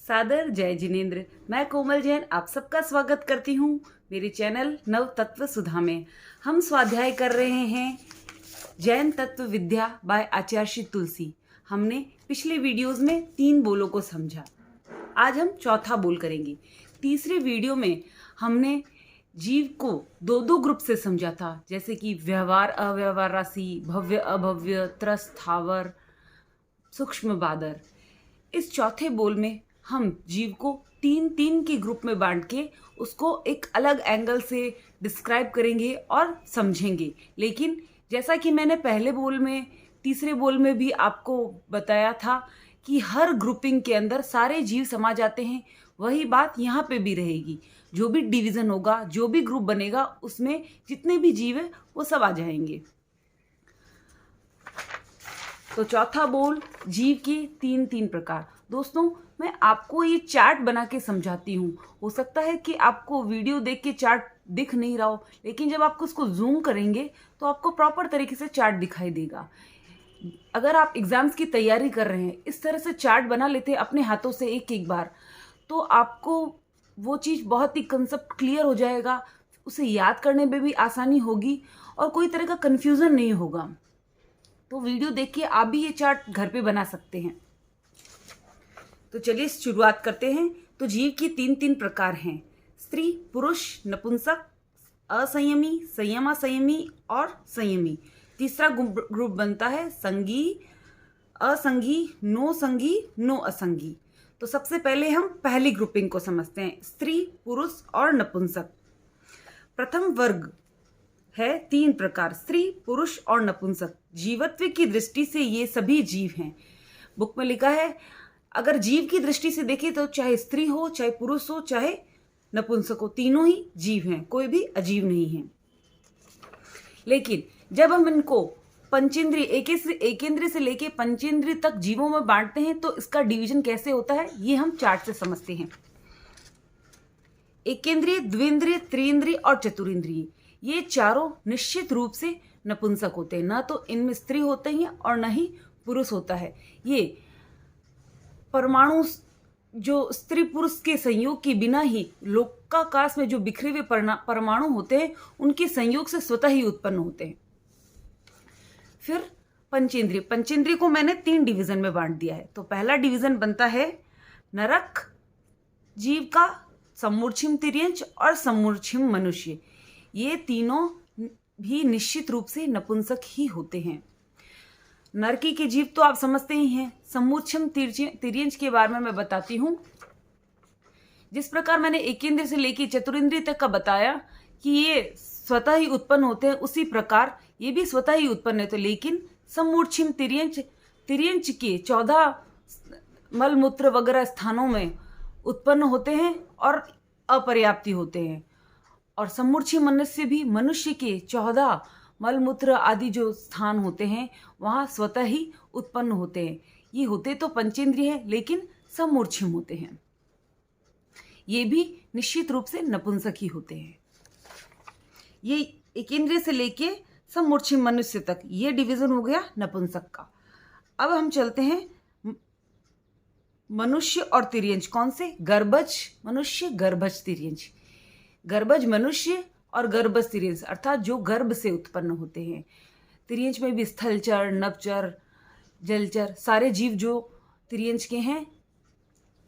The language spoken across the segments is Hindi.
सादर जय जिनेन्द्र। मैं कोमल जैन आप सबका स्वागत करती हूँ मेरे चैनल नव तत्व सुधा में। हम स्वाध्याय कर रहे हैं जैन तत्व विद्या बाय आचार्य श्री तुलसी। हमने पिछले वीडियोस में 3 बोलों को समझा। आज हम चौथा बोल करेंगे। तीसरे वीडियो में हमने जीव को 2 ग्रुप से समझा था, जैसे कि व्यवहार अव्यवहार राशि, भव्य अभव्य, त्रस स्थावर, सूक्ष्म बादर। इस चौथे बोल में हम जीव को 3 के ग्रुप में बांट के उसको एक अलग एंगल से डिस्क्राइब करेंगे और समझेंगे। लेकिन जैसा कि मैंने पहले बोल में, तीसरे बोल में भी आपको बताया था कि हर ग्रुपिंग के अंदर सारे जीव समा जाते हैं, वही बात यहाँ पे भी रहेगी। जो भी डिवीज़न होगा, जो भी ग्रुप बनेगा, उसमें जितने भी जीव है वो सब आ जाएंगे। तो चौथा बोल, जीव के 3 प्रकार। दोस्तों, मैं आपको ये चार्ट बना के समझाती हूँ। हो सकता है कि आपको वीडियो देख के चार्ट दिख नहीं रहा हो, लेकिन जब आपको उसको जूम करेंगे तो आपको प्रॉपर तरीके से चार्ट दिखाई देगा। अगर आप एग्जाम्स की तैयारी कर रहे हैं, इस तरह से चार्ट बना लेते हैं अपने हाथों से एक बार, तो आपको वो चीज़ बहुत ही कंसेप्ट क्लियर हो जाएगा, उसे याद करने में भी आसानी होगी और कोई तरह का कन्फ्यूज़न नहीं होगा। तो वीडियो देख के आप भी ये चार्ट घर पे बना सकते हैं। तो चलिए शुरुआत करते हैं। तो जीव की 3 प्रकार हैं: स्त्री, पुरुष, नपुंसक, असंयमी, संयमा संयमी और संयमी। तीसरा ग्रुप बनता है संगी, असंगी, नो संगी, नो असंगी। तो सबसे पहले हम पहली ग्रुपिंग को समझते हैं, स्त्री, पुरुष और नपुंसक। प्रथम वर्ग है 3 प्रकार, स्त्री, पुरुष और नपुंसक। जीवत्व की दृष्टि से ये सभी जीव हैं। बुक में लिखा है, अगर जीव की दृष्टि से देखें तो चाहे स्त्री हो, चाहे पुरुष हो, चाहे नपुंसक हो, तीनों ही जीव हैं, कोई भी अजीव नहीं है। लेकिन जब हम इनको पंचेंद्रिय, एकेंद्रिय से लेके पंचेंद्रिय तक जीवों में बांटते हैं तो इसका डिवीजन कैसे होता है ये हम चार्ट से समझते हैं। एकेंद्रिय, द्विंद्रिय, त्रिइंद्रिय और चतुरिंद्रिय, ये चारों निश्चित रूप से नपुंसक होते हैं। ना तो इनमें स्त्री होते हैं और न ही पुरुष होता है। ये परमाणु जो स्त्री पुरुष के संयोग के बिना ही लोकाकाश में जो बिखरे हुए परमाणु होते हैं, उनके संयोग से स्वतः ही उत्पन्न होते हैं। फिर पंचेंद्रिय, पंचेंद्रिय को मैंने 3 डिवीजन में बांट दिया है। तो पहला डिवीजन बनता है नरक जीव का, सम्मूर्छिम तिर्यंच और सम्मूर्छिम मनुष्य। ये तीनों भी निश्चित रूप से नपुंसक ही होते हैं। नरकी के जीव तो आप समझते ही हैं। सम्मूर्छिम तिर्यंच के बारे में मैं बताती हूँ। जिस प्रकार मैंने एकेंद्रिय से लेकर चतुरिंद्रिय तक का बताया कि ये स्वतः ही उत्पन्न होते हैं, उसी प्रकार ये भी स्वतः ही उत्पन्न होते हैं। लेकिन सम्मूर्छिम तिर्यंच के 14 मलमूत्र वगैरह स्थानों में उत्पन्न होते हैं और अपर्याप्ति होते हैं। और सम्मूर्छिम मनुष्य भी, मनुष्य के 14 मलमूत्र आदि जो स्थान होते हैं वहाँ स्वतः ही उत्पन्न होते हैं। ये होते तो पंचेंद्रिय है, लेकिन सम्मूर्छिम होते हैं। ये भी निश्चित रूप से नपुंसक ही होते हैं। ये एकेंद्रिय से लेके सम्मूर्छिम मनुष्य तक ये डिवीजन हो गया नपुंसक का। अब हम चलते हैं मनुष्य और तिर्यंच। कौन से? गर्भज मनुष्य, गर्भज तिर्यंच। गर्भज मनुष्य और गर्भज तिर्यंच, अर्थात जो गर्भ से उत्पन्न होते हैं। तिर्यंच में भी स्थलचर, नभचर, जलचर, सारे जीव जो तिर्यंच के हैं,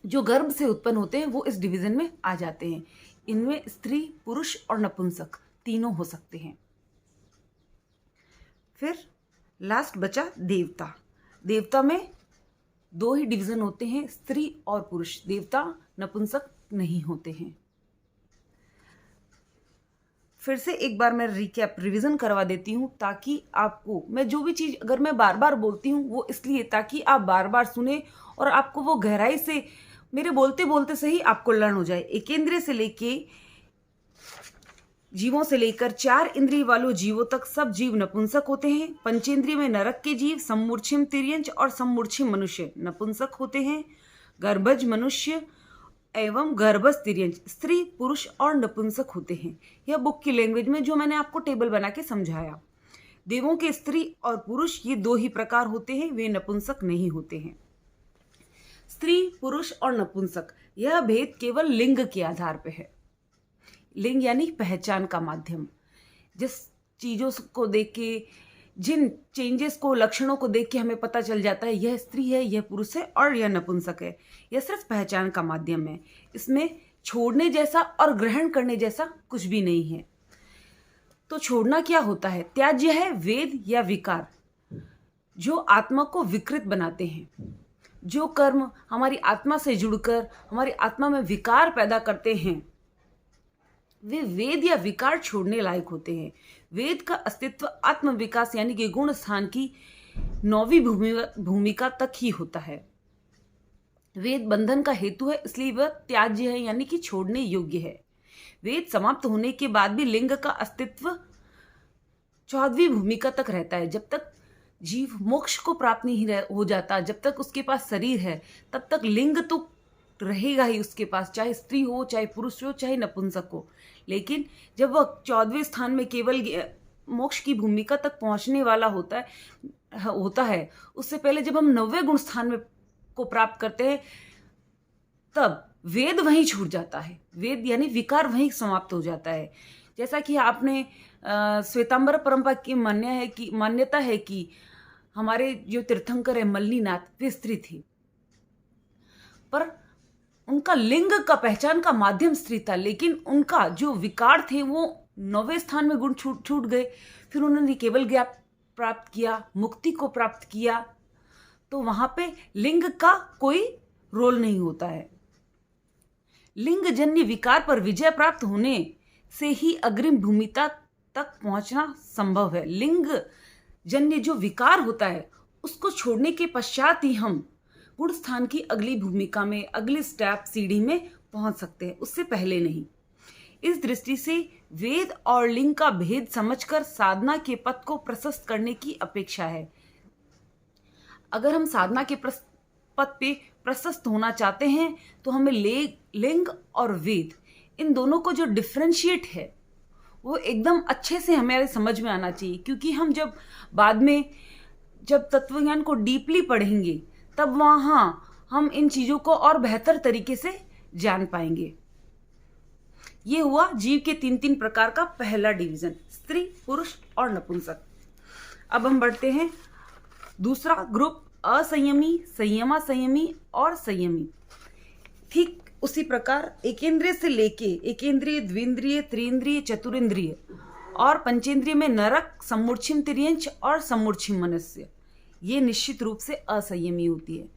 जो गर्भ से उत्पन्न होते हैं, वो इस डिवीजन में आ जाते हैं। इनमें स्त्री, पुरुष और नपुंसक तीनों हो सकते हैं। फिर लास्ट बचा देवता। देवता में 2 ही डिवीजन होते हैं, स्त्री और पुरुष। देवता नपुंसक नहीं होते हैं। फिर से एक बार मैं रिवीजन करवा देती हूँ, ताकि आपको, मैं जो भी चीज़ अगर मैं बार बार बोलती हूँ वो इसलिए ताकि आप बार बार सुने और आपको वो गहराई से मेरे बोलते बोलते से ही आपको लर्न हो जाए। एकेंद्रिय से लेके जीवों से लेकर 4 इंद्रिय वालों जीवों तक सब जीव नपुंसक होते हैं। पंचेंद्रिय में नरक के जीव, सम्मूर्छिम तिर्यंच और सम्मूर्छिम मनुष्य नपुंसक होते हैं। गर्भज मनुष्य एवं गर्भस्थ तिर्यंच स्त्री, पुरुष और नपुंसक होते हैं। यह बुक की लैंग्वेज में जो मैंने आपको टेबल बना के समझाया। देवों के स्त्री और पुरुष ये 2 ही प्रकार होते हैं, वे नपुंसक नहीं होते हैं। स्त्री पुरुष और नपुंसक, यह भेद केवल लिंग के आधार पर है। लिंग यानी पहचान का माध्यम। जिस चीज़ों को देख के, जिन चेंजेस को, लक्षणों को देख के हमें पता चल जाता है यह स्त्री है, यह पुरुष है और यह नपुंसक है, यह सिर्फ पहचान का माध्यम है। इसमें छोड़ने जैसा और ग्रहण करने जैसा कुछ भी नहीं है। तो छोड़ना क्या होता है? त्याज्य है वेद या विकार जो आत्मा को विकृत बनाते हैं। जो कर्म हमारी आत्मा से जुड़कर हमारी आत्मा में विकार पैदा करते हैं, वे वेद या विकार छोड़ने लायक होते हैं। वेद का अस्तित्व आत्म विकास यानी कि गुण स्थान की 9वीं भूमिका तक ही होता है। वेद बंधन का हेतु है, इसलिए वह त्याज्य है यानी कि छोड़ने योग्य है। वेद समाप्त होने के बाद भी लिंग का अस्तित्व 14वीं भूमिका तक रहता है। जब तक जीव मोक्ष को प्राप्त नहीं हो जाता, जब तक उसके पास शरीर है, तब तक लिंग तो रहेगा ही उसके पास, चाहे स्त्री हो, चाहे पुरुष हो, चाहे नपुंसक हो। लेकिन जब वह 14वें स्थान में केवल मोक्ष की भूमिका तक पहुंचने वाला होता है, उससे पहले जब हम 9वें गुण स्थान में को प्राप्त करते हैं, तब वेद वहीं छूट जाता है। वेद यानी विकार वहीं समाप्त हो जाता है। जैसा कि आपने श्वेतांबर परंपरा की मान्यता है कि हमारे जो तीर्थंकर है मल्लीनाथ, वे स्त्री थी, पर उनका लिंग का पहचान का माध्यम स्त्री था, लेकिन उनका जो विकार थे वो 9वें स्थान में गुण छूट गए। फिर उन्होंने केवल ज्ञान प्राप्त किया, मुक्ति को प्राप्त किया, तो वहां पे लिंग का कोई रोल नहीं होता है। लिंग जन्य विकार पर विजय प्राप्त होने से ही अग्रिम भूमिका तक पहुंचना संभव है। लिंग जन्य जो विकार होता है उसको छोड़ने के पश्चात ही हम गुण स्थान की अगली भूमिका में, अगली स्टेप सीढ़ी में पहुंच सकते हैं, उससे पहले नहीं। इस दृष्टि से वेद और लिंग का भेद समझकर साधना के पथ को प्रशस्त करने की अपेक्षा है। अगर हम साधना के पथ पे प्रशस्त होना चाहते हैं तो हमें लिंग और वेद, इन दोनों को जो डिफरेंशिएट है वो एकदम अच्छे से हमारे समझ में आना चाहिए, क्योंकि हम जब बाद में जब तत्वज्ञान को डीपली पढ़ेंगे तब वहाँ हम इन चीज़ों को और बेहतर तरीके से जान पाएंगे। ये हुआ जीव के 3 प्रकार का पहला डिवीजन, स्त्री, पुरुष और नपुंसक। अब हम बढ़ते हैं दूसरा ग्रुप, असंयमी, संयमा संयमी और संयमी। ठीक उसी प्रकार एकेंद्रिय से लेके एकेंद्रिय, द्विंद्रिय, त्रिंद्रिय, चतुरिंद्रिय और पंचेंद्रिय में नरक, सम्मूर्छिम तिर्यंच और सम्मूर्छिम मनुष्य, ये निश्चित रूप से असंयमी होती है।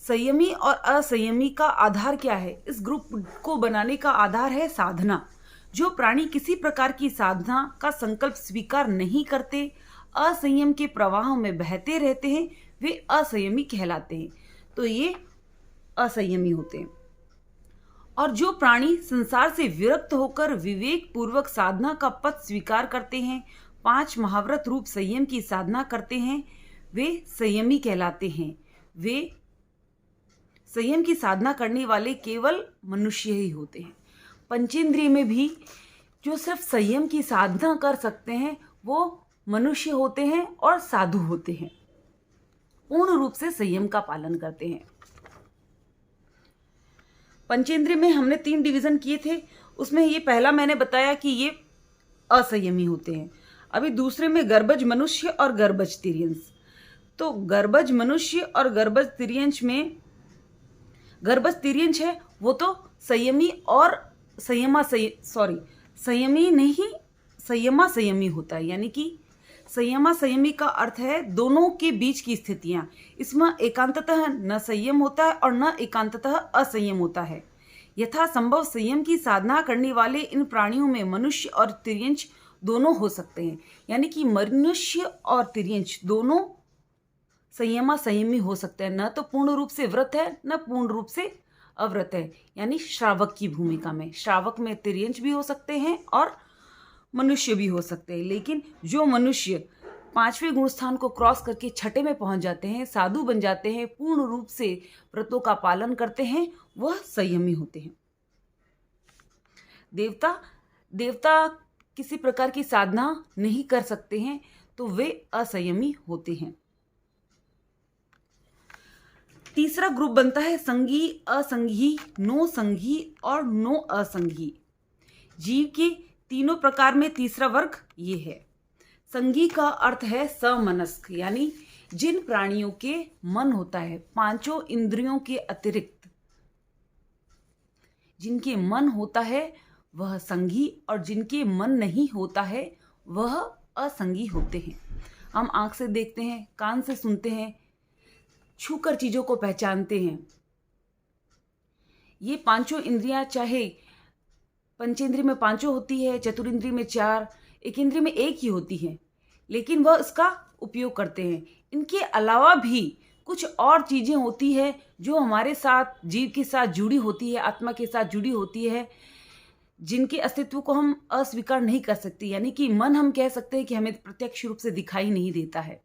संयमी और असंयमी का आधार क्या है? इस ग्रुप को बनाने का आधार है साधना। जो प्राणी किसी प्रकार की साधना का संकल्प स्वीकार नहीं करते, असंयम के प्रवाह में बहते रहते हैं, वे असंयमी कहलाते हैं। तो ये असंयमी होते हैं। और जो प्राणी संसार से विरक्त होकर विवेक पूर्वक साधना का पथ स्वीकार करते हैं, 5 महाव्रत रूप संयम की साधना करते हैं, वे संयमी कहलाते हैं। वे संयम की साधना करने वाले केवल मनुष्य ही होते हैं। पंचेंद्रिय में भी जो सिर्फ संयम की साधना कर सकते हैं वो मनुष्य होते हैं और साधु होते हैं, पूर्ण रूप से संयम का पालन करते हैं। पंचेंद्रिय में हमने 3 डिवीजन किए थे, उसमें ये पहला मैंने बताया कि ये असंयमी होते हैं। अभी दूसरे में गर्भज मनुष्य और गर्भज तिर्यंश। तो गर्भज मनुष्य और गर्भज तिर्यंश में गर्भज तिर्यंश है वो तो संयमी और संयमा संयमी होता है, यानी कि संयमा संयमी का अर्थ है दोनों के बीच की स्थितियां। इसमें एकांततः न संयम होता है और न एकांततः असंयम होता है। यथा संभव संयम की साधना करने वाले इन प्राणियों में मनुष्य और तिर्यंश दोनों हो सकते हैं, यानी कि मनुष्य और तिर्यंश दोनों संयमा संयमी हो सकते हैं। न तो पूर्ण रूप से व्रत है, न पूर्ण रूप से अव्रत है, यानी श्रावक की भूमिका में। श्रावक में तिर्यंश भी हो सकते हैं और मनुष्य भी हो सकते हैं। लेकिन जो मनुष्य 5वें गुण स्थान को क्रॉस करके 6ठे में पहुंच जाते हैं, साधु बन जाते हैं, पूर्ण रूप से व्रतों का पालन करते हैं, वह संयमी होते हैं। देवता किसी प्रकार की साधना नहीं कर सकते हैं, तो वे असंयमी होते हैं। तीसरा ग्रुप बनता है संघी, असंघी, नो संघी और नो असंघी। जीव के तीनों प्रकार में तीसरा वर्ग ये है। संघी का अर्थ है समनस्क, यानी जिन प्राणियों के मन होता है पांचों इंद्रियों के अतिरिक्त, जिनके मन होता है वह संघी और जिनके मन नहीं होता है वह असंघी होते हैं। हम आंख से देखते हैं, कान से सुनते हैं, छूकर चीजों को पहचानते हैं। ये पांचों इंद्रियां, चाहे पंचेंद्रिय में पांचों होती है, चतुरिंद्रिय में चार, एक इंद्रिय में एक ही होती है, लेकिन वह इसका उपयोग करते हैं। इनके अलावा भी कुछ और चीजें होती है जो हमारे साथ, जीव के साथ जुड़ी होती है, आत्मा के साथ जुड़ी होती है, जिनके अस्तित्व को हम अस्वीकार नहीं कर सकते। यानी कि मन हम कह सकते हैं कि हमें प्रत्यक्ष रूप से दिखाई नहीं देता है।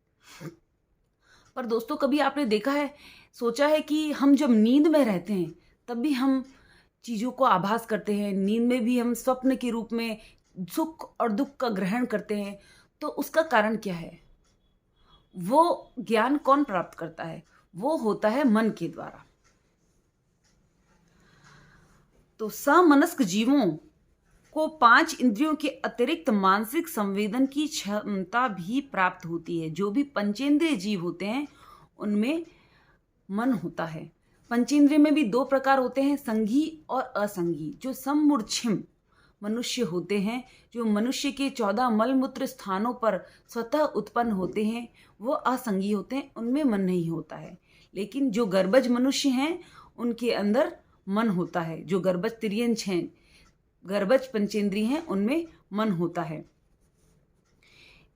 पर दोस्तों, कभी आपने देखा है, सोचा है कि हम जब नींद में रहते हैं तब भी हम चीज़ों को आभास करते हैं, नींद में भी हम स्वप्न के रूप में सुख और दुख का ग्रहण करते हैं। तो उसका कारण क्या है? वो ज्ञान कौन प्राप्त करता है? वो होता है मन के द्वारा। तो समनस्क जीवों को 5 इंद्रियों के अतिरिक्त मानसिक संवेदन की क्षमता भी प्राप्त होती है। जो भी पंचेंद्रिय जीव होते हैं उनमें मन होता है। पंचेंद्रिय में भी 2 प्रकार होते हैं, संघी और असंघी। जो सममूर्छिम मनुष्य होते हैं, जो मनुष्य के 14 मलमूत्र स्थानों पर स्वतः उत्पन्न होते हैं, वो असंघी होते हैं, उनमें मन नहीं होता है। लेकिन जो गर्भज मनुष्य हैं उनके अंदर मन होता है। जो गर्भज तिर्यंच हैं, गर्भज पंचेंद्रिय हैं, उनमें मन होता है।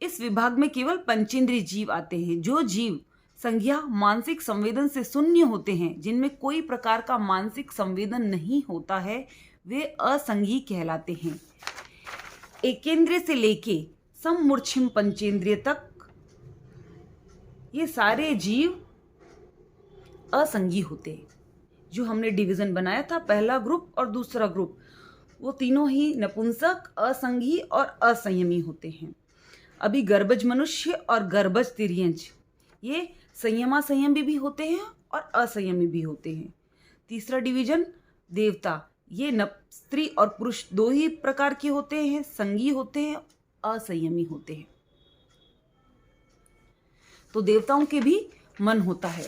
इस विभाग में केवल पंचेंद्रिय जीव आते हैं। जो जीव संज्ञा मानसिक संवेदन से शून्य होते हैं, जिनमें कोई प्रकार का मानसिक संवेदन नहीं होता है, वे असंघी कहलाते हैं। एकेंद्रिय से लेके सममूर्छिम पंचेंद्रिय तक ये सारे जीव असंघी होते हैं। जो हमने डिवीजन बनाया था, पहला ग्रुप और दूसरा ग्रुप, वो तीनों ही नपुंसक, असंघी और असंयमी होते हैं। अभी गर्भज मनुष्य और गर्भज तिर्यंच ये संयमा संयमी भी होते हैं और असंयमी भी होते हैं। तीसरा डिवीजन देवता, ये स्त्री और पुरुष 2 ही प्रकार के होते हैं, संगी होते हैं, असंयमी होते हैं। तो देवताओं के भी मन होता है।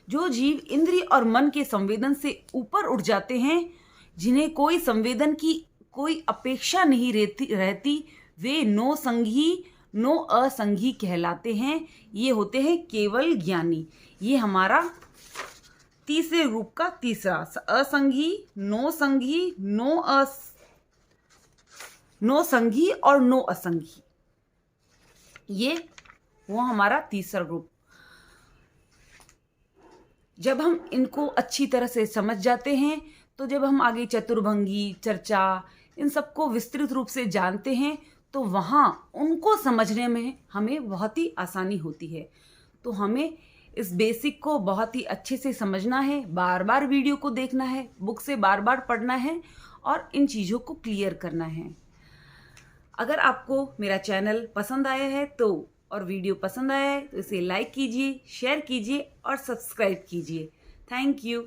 जो जीव इंद्रिय और मन के संवेदन से ऊपर उठ जाते हैं, जिन्हें कोई संवेदन की कोई अपेक्षा नहीं रहती, वे नो संघी नो असंघी कहलाते हैं। ये होते हैं केवल ज्ञानी। ये हमारा तीसरे रूप का तीसरा, असंघी, नो संघी, नो संघी और नो असंघी, ये वो हमारा तीसरा ग्रुप। जब हम इनको अच्छी तरह से समझ जाते हैं, तो जब हम आगे चतुर्भंगी, चर्चा, इन सबको विस्तृत रूप से जानते हैं, तो वहाँ उनको समझने में हमें बहुत ही आसानी होती है। तो हमें इस बेसिक को बहुत ही अच्छे से समझना है, बार बार वीडियो को देखना है, बुक से बार बार पढ़ना है और इन चीज़ों को क्लियर करना है। अगर आपको मेरा चैनल पसंद आया है और वीडियो पसंद आया है तो इसे लाइक कीजिए, शेयर कीजिए और सब्सक्राइब कीजिए। Thank you.